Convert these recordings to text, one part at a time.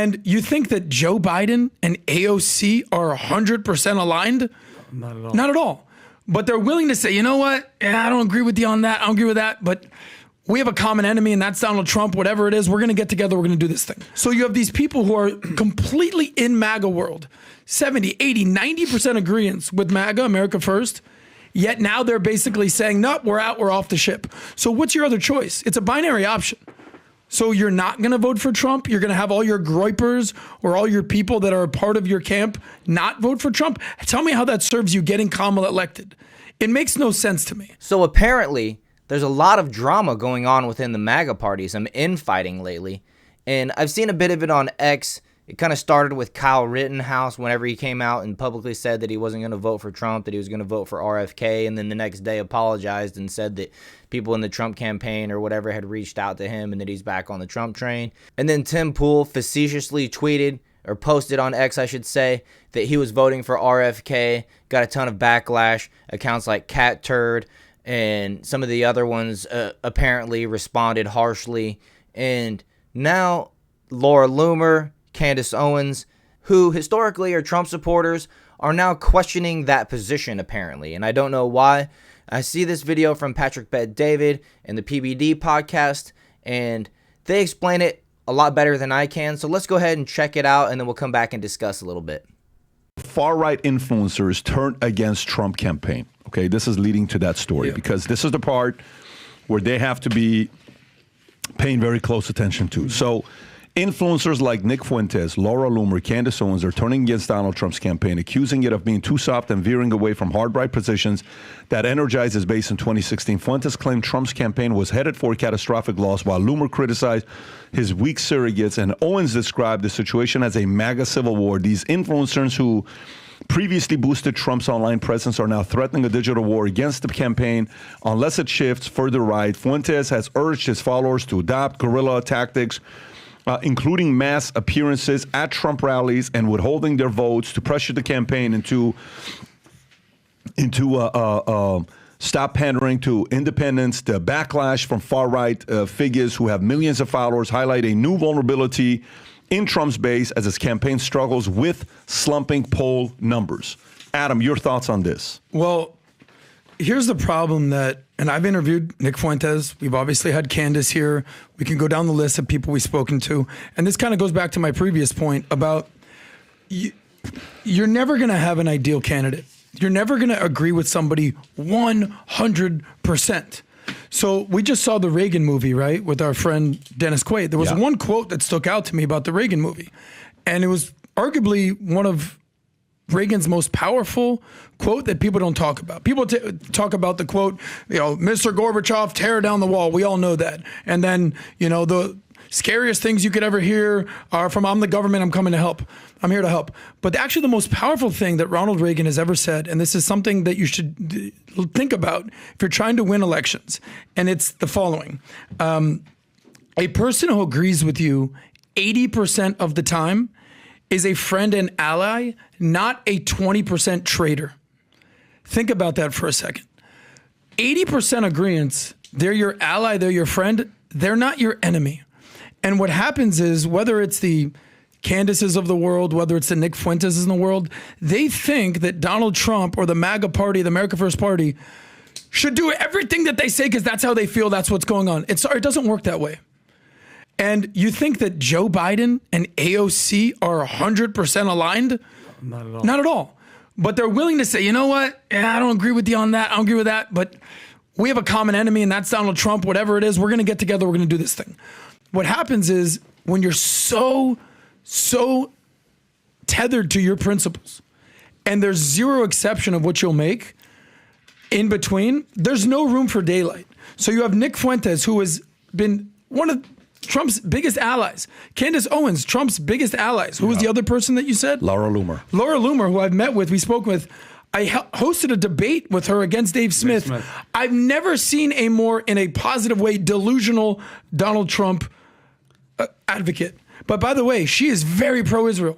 And you think that Joe Biden and AOC are 100% aligned? Not at all. Not at all. But they're willing to say, you know what? Yeah, I don't agree with you on that. I don't agree with that. But we have a common enemy, and that's Donald Trump. Whatever it is, we're going to get together. We're going to do this thing. So you have these people who are completely in MAGA world, 70, 80, 90% agreeance with MAGA, America First. Yet now they're basically saying, no, we're out. We're off the ship. So what's your other choice? It's a binary option. So you're not going to vote for Trump? You're going to have all your groypers or all your people that are a part of your camp not vote for Trump? Tell me how that serves you getting Kamala elected. It makes no sense to me. So apparently there's a lot of drama going on within the MAGA party, some infighting lately. And I've seen a bit of it on X. It kind of started with Kyle Rittenhouse whenever he came out and publicly said that he wasn't going to vote for Trump, that he was going to vote for RFK, and then the next day apologized and said that people in the Trump campaign or whatever had reached out to him and that he's back on the Trump train. And then Tim Pool facetiously tweeted, or posted on X, I should say, that he was voting for RFK, got a ton of backlash. Accounts like Cat Turd and some of the other ones apparently responded harshly. And now Laura Loomer, Candace Owens, who historically are Trump supporters, are now questioning that position apparently. And I don't know why. I see this video from Patrick Bet-David and the PBD podcast, and they explain it a lot better than I can. So let's go ahead and check it out, and then we'll come back and discuss a little bit. Far-right influencers turned against Trump campaign. Okay, this is leading to that story because this is the part where they have to be paying very close attention to. So influencers like Nick Fuentes, Laura Loomer, Candace Owens are turning against Donald Trump's campaign, accusing it of being too soft and veering away from hard right positions that energized his base in 2016. Fuentes claimed Trump's campaign was headed for a catastrophic loss, while Loomer criticized his weak surrogates, and Owens described the situation as a MAGA civil war. These influencers who previously boosted Trump's online presence are now threatening a digital war against the campaign unless it shifts further right. Fuentes has urged his followers to adopt guerrilla tactics, including mass appearances at Trump rallies and withholding their votes to pressure the campaign into stop pandering to independents. The backlash from far-right figures who have millions of followers highlight a new vulnerability in Trump's base as his campaign struggles with slumping poll numbers. Adam, your thoughts on this? Well, here's the problem and I've interviewed Nick Fuentes. We've obviously had Candace here. We can go down the list of people we've spoken to. And this kind of goes back to my previous point about you're never going to have an ideal candidate. You're never going to agree with somebody 100%. So we just saw the Reagan movie, right, with our friend Dennis Quaid. There was one quote that stuck out to me about the Reagan movie. And it was arguably one of Reagan's most powerful quote that people don't talk about. People talk about the quote, Mr. Gorbachev, tear down the wall. We all know that. And then, the scariest things you could ever hear are from, I'm the government, I'm coming to help. I'm here to help. But actually the most powerful thing that Ronald Reagan has ever said, and this is something that you should think about if you're trying to win elections, and it's the following. A person who agrees with you 80% of the time is a friend and ally, not a 20% traitor. Think about that for a second. 80% agreeance, they're your ally, they're your friend, they're not your enemy. And what happens is, whether it's the Candaces of the world, whether it's the Nick Fuentes in the world, they think that Donald Trump or the MAGA party, the America First Party, should do everything that they say because that's how they feel, that's what's going on. It doesn't work that way. And you think that Joe Biden and AOC are 100% aligned? Not at all. Not at all. But they're willing to say, you know what? Yeah, I don't agree with you on that. I don't agree with that. But we have a common enemy, and that's Donald Trump. Whatever it is, we're going to get together. We're going to do this thing. What happens is, when you're so tethered to your principles, and there's zero exception of what you'll make in between, there's no room for daylight. So you have Nick Fuentes, who has been one of Trump's biggest allies. Candace Owens, Trump's biggest allies. Who was the other person that you said? Laura Loomer. Laura Loomer, who I've met with, we spoke with. I hosted a debate with her against Dave Smith. I've never seen a more, in a positive way, delusional Donald Trump advocate. But by the way, she is very pro-Israel.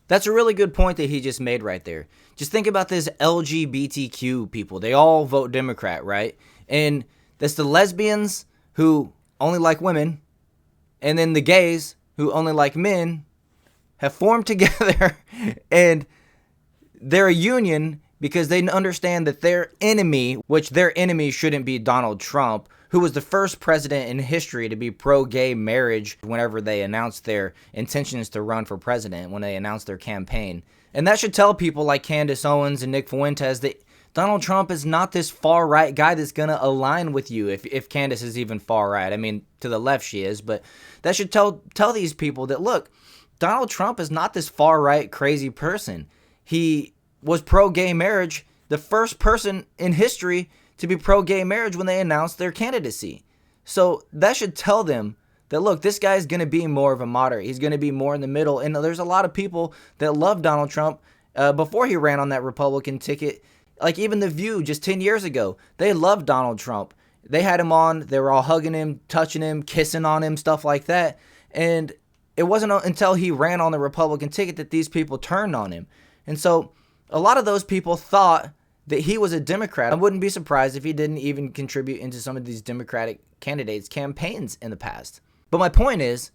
That's a really good point that he just made right there. Just think about this LGBTQ people. They all vote Democrat, right? And that's the lesbians who only like women, and then the gays who only like men, have formed together and they're a union because they understand that their enemy, which their enemy shouldn't be Donald Trump, who was the first president in history to be pro-gay marriage whenever they announced their intentions to run for president, when they announced their campaign. And that should tell people like Candace Owens and Nick Fuentes that Donald Trump is not this far-right guy that's going to align with you, if Candace is even far-right. I mean, to the left she is, but that should tell these people that, look, Donald Trump is not this far-right crazy person. He was pro-gay marriage, the first person in history to be pro-gay marriage when they announced their candidacy. So that should tell them that, look, this guy's going to be more of a moderate. He's going to be more in the middle. And there's a lot of people that love Donald Trump before he ran on that Republican ticket. Like even The View just 10 years ago, they loved Donald Trump. They had him on. They were all hugging him, touching him, kissing on him, stuff like that. And it wasn't until he ran on the Republican ticket that these people turned on him. And so a lot of those people thought that he was a Democrat. I wouldn't be surprised if he didn't even contribute into some of these Democratic candidates' campaigns in the past. But my point is,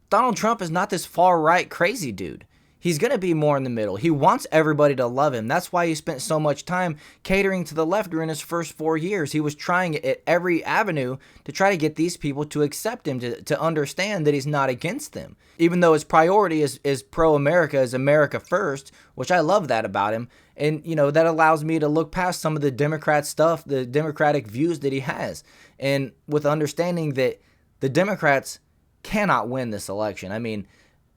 Donald Trump is not this far-right crazy dude. He's going to be more in the middle. He wants everybody to love him. That's why he spent so much time catering to the left during his first 4 years. He was trying at every avenue to try to get these people to accept him, to understand that he's not against them. Even though his priority is pro-America, is America first, which I love that about him. And, you know, that allows me to look past some of the Democrat stuff, the Democratic views that he has. And with understanding that the Democrats cannot win this election. I mean,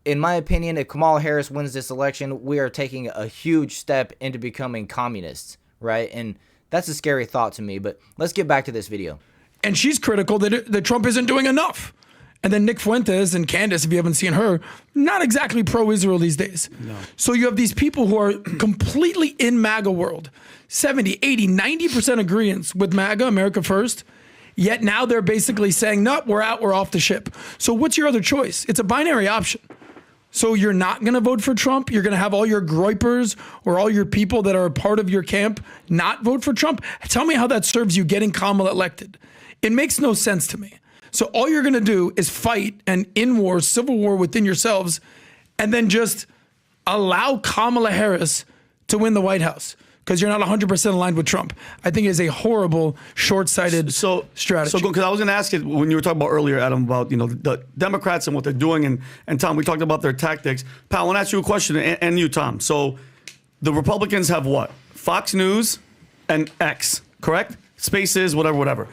in my opinion, if Kamala Harris wins this election, we are taking a huge step into becoming communists, right? And that's a scary thought to me, but let's get back to this video. And she's critical that Trump isn't doing enough. And then Nick Fuentes and Candace, if you haven't seen her, not exactly pro-Israel these days. No. So you have these people who are completely in MAGA world, 70, 80, 90% agreeance with MAGA, America First. Yet now they're basically saying, no, we're out, we're off the ship. So what's your other choice? It's a binary option. So you're not going to vote for Trump? You're going to have all your groypers or all your people that are a part of your camp not vote for Trump? Tell me how that serves you getting Kamala elected. It makes no sense to me. So all you're going to do is fight an in-war, civil war within yourselves, and then just allow Kamala Harris to win the White House because you're not 100% aligned with Trump. I think is a horrible, short-sighted strategy. So, because I was going to ask you, when you were talking about earlier, Adam, about, you know, the Democrats and what they're doing, and Tom, we talked about their tactics. Pal, I want to ask you a question, and you, Tom. So the Republicans have what? Fox News and X, correct? Spaces, whatever.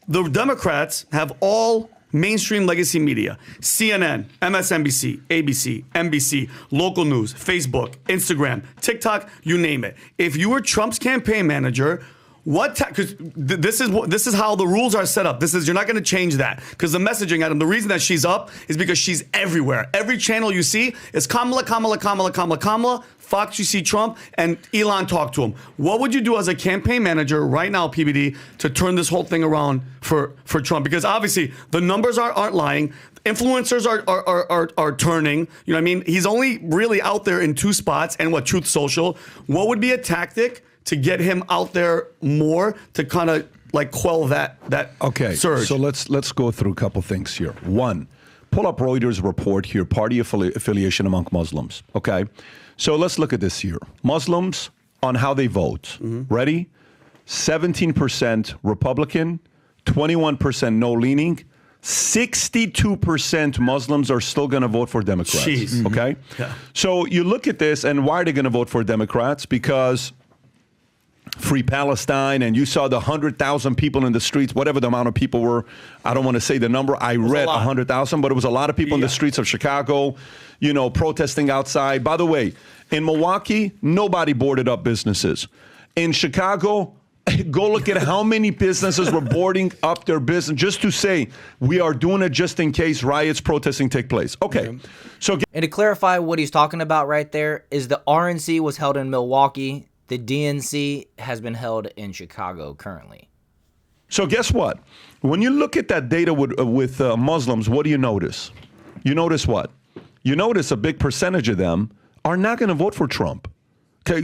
The Democrats have all mainstream legacy media: CNN, MSNBC, ABC, NBC, local news, Facebook, Instagram, TikTok, you name it. If you were Trump's campaign manager, because this is how the rules are set up. You're not going to change that, because the messaging, Adam, the reason that she's up is because she's everywhere. Every channel you see is Kamala. Fox, you see Trump, and Elon talk to him. What would you do as a campaign manager right now, PBD, to turn this whole thing around for Trump? Because obviously the numbers aren't lying. Influencers are turning. You know what I mean? He's only really out there in two spots, and Truth Social. What would be a tactic to get him out there more to kind of like quell that surge? So let's go through a couple things here. One, pull up Reuters report here, party affiliation among Muslims. Okay. So let's look at this here. Muslims on how they vote. Mm-hmm. Ready? 17% Republican, 21% no leaning, 62% Muslims are still going to vote for Democrats. Jeez. Okay? Yeah. So you look at this, and why are they going to vote for Democrats? Because Free Palestine, and you saw the 100,000 people in the streets, whatever the amount of people were. I don't want to say the number. I read 100,000, but it was a lot of people in the streets of Chicago, you know, protesting outside. By the way, in Milwaukee, nobody boarded up businesses. In Chicago, go look at how many businesses were boarding up their business just to say, we are doing it just in case riots, protesting take place. Okay. Yeah. So, and to clarify what he's talking about right there is the RNC was held in Milwaukee. The DNC has been held in Chicago currently. So guess what? When you look at that data with Muslims, what do you notice? You notice what? You notice a big percentage of them are not going to vote for Trump. Okay,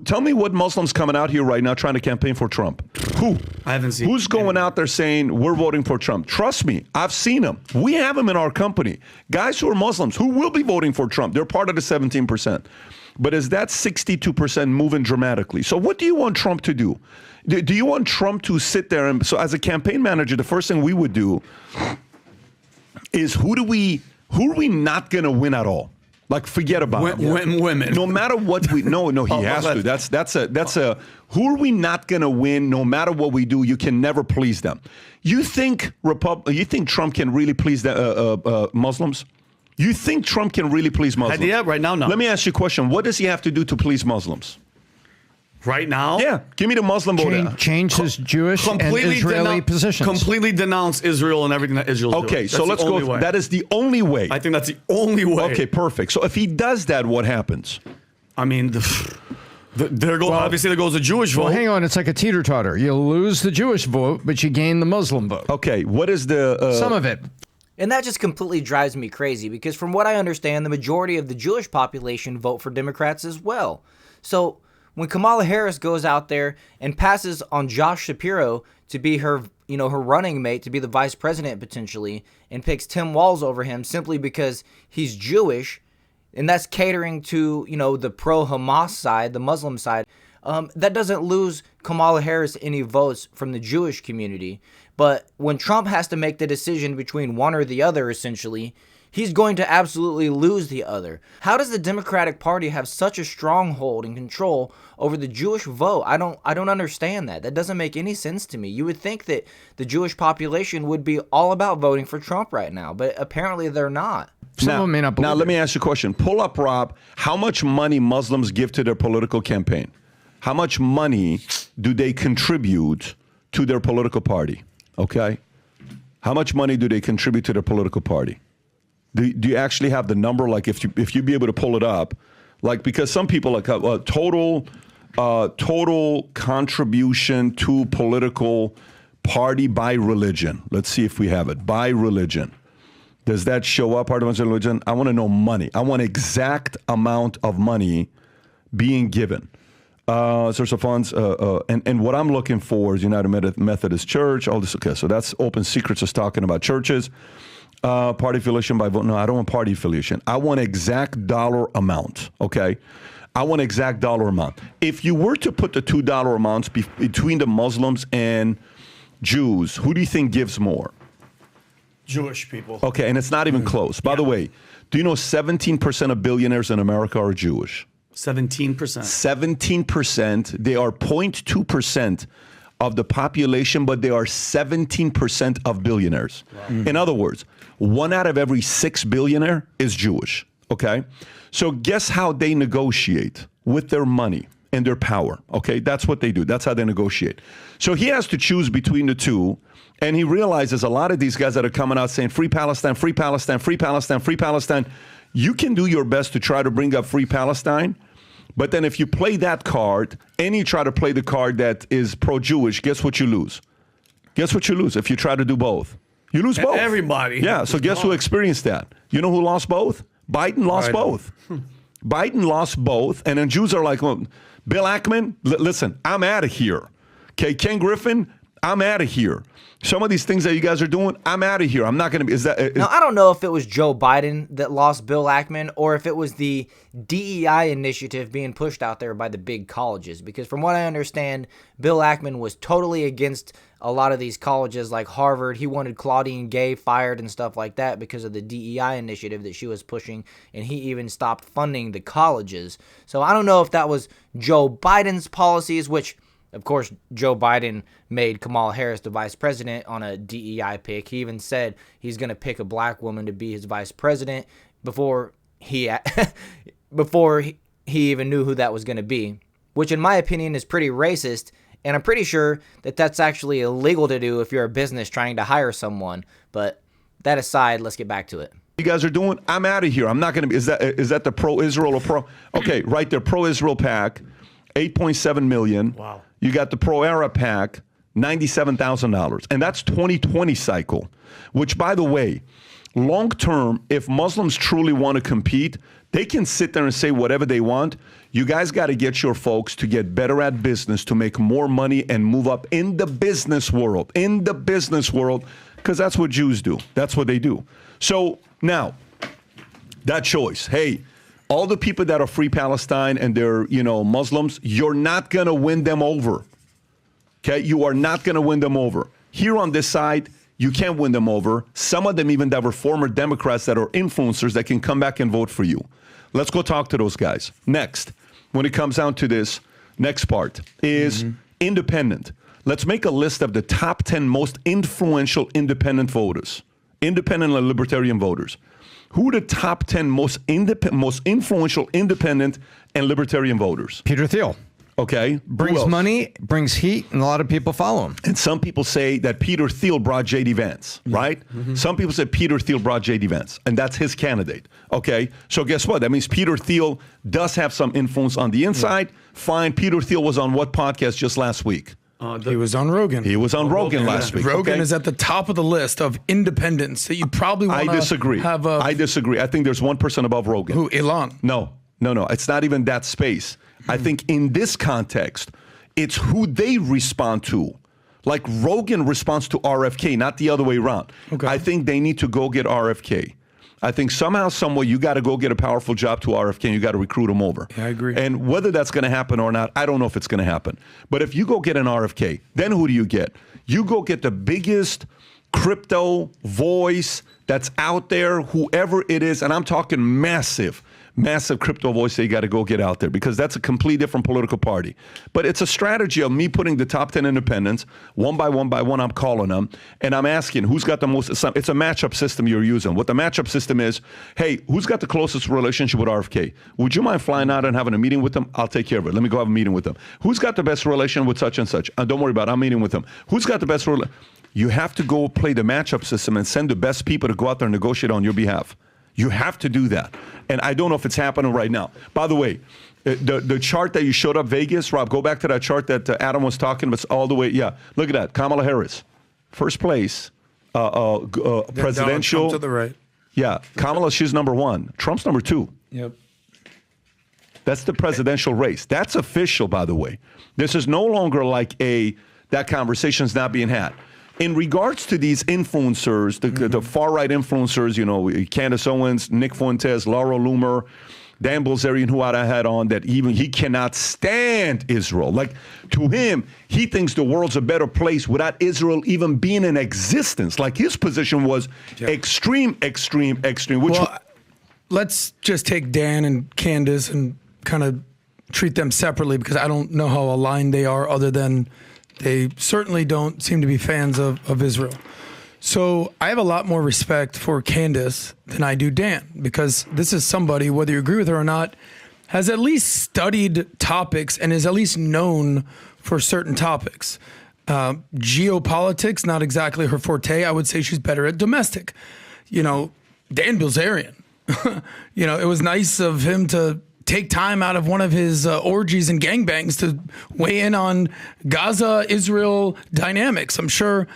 tell me what Muslims coming out here right now trying to campaign for Trump. Who? I haven't seen. Who's going out there saying we're voting for Trump? Trust me, I've seen them. We have them in our company. Guys who are Muslims who will be voting for Trump. They're part of the 17%. But is that 62% moving dramatically? So what do you want Trump to do? Do you want Trump to sit there and, so as a campaign manager, the first thing we would do is who are we not going to win at all? Like, forget about women. No matter what we no, he has to. That's a who are we not going to win? No matter what we do, you can never please them. You think Trump can really please the Muslims? You think Trump can really please Muslims? Yeah, right now, no. Let me ask you a question. What does he have to do to please Muslims? Right now? Yeah, give me the Muslim vote. Change his Jewish and Israeli positions. Completely denounce Israel and everything that Israel's doing. Okay, so let's go. That is the only way. I think that's the only way. Okay, perfect. So if he does that, what happens? I mean, obviously there goes the Jewish vote. Well, hang on. It's like a teeter-totter. You lose the Jewish vote, but you gain the Muslim vote. Okay, what is the... Some of it. And that just completely drives me crazy because from what I understand, the majority of the Jewish population vote for Democrats as well. So when Kamala Harris goes out there and passes on Josh Shapiro to be her running mate, to be the vice president potentially, and picks Tim Walz over him simply because he's Jewish, and that's catering to, the pro-Hamas side, the Muslim side, that doesn't lose Kamala Harris any votes from the Jewish community. But when Trump has to make the decision between one or the other, essentially, he's going to absolutely lose the other. How does the Democratic Party have such a stronghold and control over the Jewish vote? I don't understand that. That doesn't make any sense to me. You would think that the Jewish population would be all about voting for Trump right now, but apparently they're not. Some of them may not believe Now, let me ask you a question. Pull up, Rob, how much money Muslims give to their political campaign? How much money do they contribute to their political party? Okay? How much money do they contribute to their political party? Do you actually have the number? Like, if you be able to pull it up, like, because some people like total contribution to political party by religion. Let's see if we have it by religion. Does that show up? Part of religion. I want to know money. I want exact amount of money being given. Source of funds, and what I'm looking for is United Methodist Church. All this. Okay, so that's Open Secrets is talking about churches. Party affiliation by vote. No, I don't want party affiliation. I want exact dollar amount. Okay, I want exact dollar amount. If you were to put the $2 amounts between the Muslims and Jews, who do you think gives more? Jewish people. Okay, and it's not even close. By the way, do you know 17% of billionaires in America are Jewish? 17%. 17%. They are 0.2% of the population, but they are 17% of billionaires. Wow. In other words, 1 out of every 6 billionaire is Jewish. Okay? So guess how they negotiate? With their money and their power. Okay? That's what they do. That's how they negotiate. So he has to choose between the two, and he realizes a lot of these guys that are coming out saying free Palestine, free Palestine, free Palestine, free Palestine. You can do your best to try to bring up free Palestine, but then if you play that card and you try to play the card that is pro-Jewish, guess what you lose? Guess what you lose if you try to do both? You lose both. Everybody. Yeah, so guess who experienced that? You know who lost both? Biden lost both. Biden lost both, and then Jews are like, well, Bill Ackman, listen, I'm out of here. Okay, Ken Griffin, I'm out of here. Some of these things that you guys are doing, I'm out of here. I'm not going to be. Now, I don't know if it was Joe Biden that lost Bill Ackman or if it was the DEI initiative being pushed out there by the big colleges. Because from what I understand, Bill Ackman was totally against a lot of these colleges like Harvard. He wanted Claudine Gay fired and stuff like that because of the DEI initiative that she was pushing. And he even stopped funding the colleges. So I don't know if that was Joe Biden's policies, which... Of course, Joe Biden made Kamala Harris the vice president on a DEI pick. He even said he's going to pick a black woman to be his vice president before he even knew who that was going to be, which in my opinion is pretty racist, and I'm pretty sure that that's actually illegal to do if you're a business trying to hire someone. But that aside, let's get back to it. You guys are doing, I'm out of here. I'm not going to be, is that the pro-Israel or pro? Okay, right there, pro-Israel PAC, 8.7 million. Wow. You got the pro-Arab PAC, $97,000. And that's 2020 cycle, which, by the way, long term, if Muslims truly want to compete, They can sit there and say whatever they want. You guys got to get your folks to get better at business, to make more money and move up in the business world, because that's what Jews do. That's what they do. So now, that choice, hey, all the people that are free Palestine and they're, Muslims, you're not going to win them over. Okay? You are not going to win them over. Here on this side, you can't win them over. Some of them even that were former Democrats that are influencers that can come back and vote for you. Let's go talk to those guys. Next, when it comes down to this, next part is independent. Let's make a list of the top 10 most influential independent voters, independent and libertarian voters. Who are the top 10 most influential independent and libertarian voters? Peter Thiel. Okay. Brings money, brings heat, and a lot of people follow him. And some people say that Peter Thiel brought J.D. Vance, right? Mm-hmm. Some people say Peter Thiel brought J.D. Vance, and that's his candidate. Okay. So guess what? That means Peter Thiel does have some influence on the inside. Yeah. Fine. Peter Thiel was on what podcast just last week? He was on Rogan. He was on Rogan last week. Rogan is at the top of the list of independents that you probably want to I disagree. I disagree. I think there's one person above Rogan. Who? Elon? No. It's not even that space. I think in this context, it's who they respond to. Like Rogan responds to RFK, not the other way around. Okay. I think they need to go get RFK. I think somehow, someway, you got to go get a powerful job to RFK and you got to recruit him over. Yeah, I agree. And whether that's going to happen or not, I don't know if it's going to happen. But if you go get an RFK, then who do you get? You go get the biggest crypto voice that's out there, whoever it is, and I'm talking massive crypto voice that you got to go get out there because that's a completely different political party. But it's a strategy of me putting the top 10 independents, one by one, I'm calling them, and I'm asking who's got the most, it's a matchup system you're using. What the matchup system is, hey, who's got the closest relationship with RFK? Would you mind flying out and having a meeting with them? I'll take care of it. Let me go have a meeting with them. Who's got the best relation with such and such? Don't worry about it. I'm meeting with them. Who's got the best relation? You have to go play the matchup system and send the best people to go out there and negotiate on your behalf. You have to do that. And I don't know if it's happening right now. By the way, the chart that you showed up Vegas, Rob, go back to that chart that Adam was talking about all the way. Yeah, look at that. Kamala Harris, first place, presidential. Trump to the right. Yeah, Kamala, she's number one. Trump's number two. Yep. That's the presidential race. That's official, by the way. This is no longer like that conversation's not being had. In regards to these influencers, the far-right influencers, Candace Owens, Nick Fuentes, Laura Loomer, Dan Bilzerian, who I had on, that even he cannot stand Israel. Like, to him, he thinks the world's a better place without Israel even being in existence. Like, his position was extreme. Well, let's just take Dan and Candace and kind of treat them separately because I don't know how aligned they are other than they certainly don't seem to be fans of Israel. So I have a lot more respect for Candace than I do Dan because this is somebody, whether you agree with her or not, has at least studied topics and is at least known for certain topics. Geopolitics, not exactly her forte. I would say she's better at domestic. Dan Bilzerian. It was nice of him to take time out of one of his orgies and gangbangs to weigh in on Gaza-Israel dynamics. I'm sure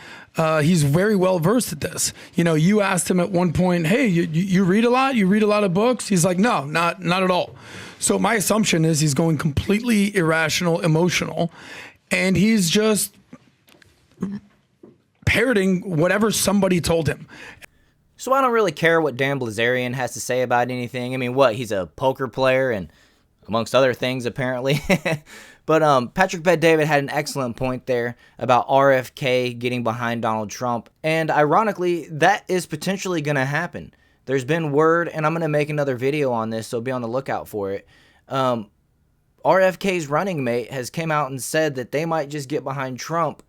he's very well versed at this. You asked him at one point, hey, you read a lot? You read a lot of books? He's like, no, not at all. So my assumption is he's going completely irrational, emotional, and he's just parroting whatever somebody told him. So I don't really care what Dan Bilzerian has to say about anything. I mean, he's a poker player and amongst other things, apparently. But Patrick Bet-David had an excellent point there about RFK getting behind Donald Trump. And ironically, that is potentially going to happen. There's been word, and I'm going to make another video on this, so be on the lookout for it. RFK's running mate has came out and said that they might just get behind Trump.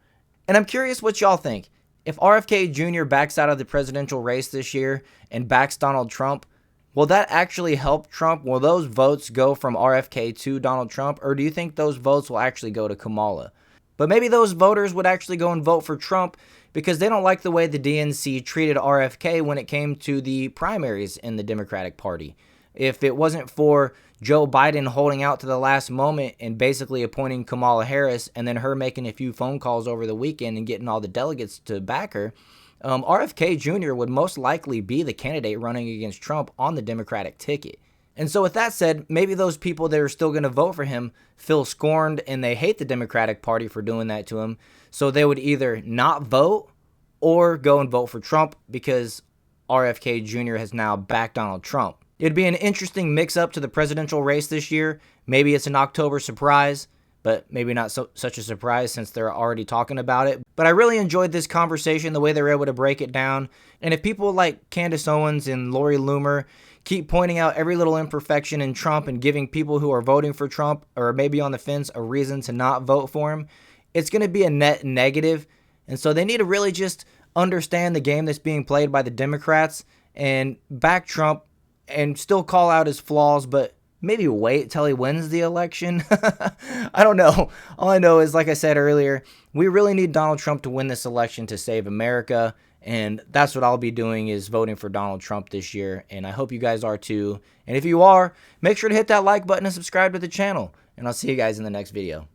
And I'm curious what y'all think. If RFK Jr. backs out of the presidential race this year and backs Donald Trump, will that actually help Trump? Will those votes go from RFK to Donald Trump, or do you think those votes will actually go to Kamala? But maybe those voters would actually go and vote for Trump because they don't like the way the DNC treated RFK when it came to the primaries in the Democratic Party. If it wasn't for Joe Biden holding out to the last moment and basically appointing Kamala Harris and then her making a few phone calls over the weekend and getting all the delegates to back her, RFK Jr. would most likely be the candidate running against Trump on the Democratic ticket. And so with that said, maybe those people that are still going to vote for him feel scorned and they hate the Democratic Party for doing that to him. So they would either not vote or go and vote for Trump because RFK Jr. has now backed Donald Trump. It'd be an interesting mix-up to the presidential race this year. Maybe it's an October surprise, but maybe not such a surprise since they're already talking about it. But I really enjoyed this conversation, the way they were able to break it down. And if people like Candace Owens and Laura Loomer keep pointing out every little imperfection in Trump and giving people who are voting for Trump or maybe on the fence a reason to not vote for him, it's going to be a net negative. And so they need to really just understand the game that's being played by the Democrats and back Trump and still call out his flaws, but maybe wait till he wins the election. I don't know. All I know is, like I said earlier, we really need Donald Trump to win this election to save America. And that's what I'll be doing, is voting for Donald Trump this year. And I hope you guys are too. And if you are, make sure to hit that like button and subscribe to the channel. And I'll see you guys in the next video.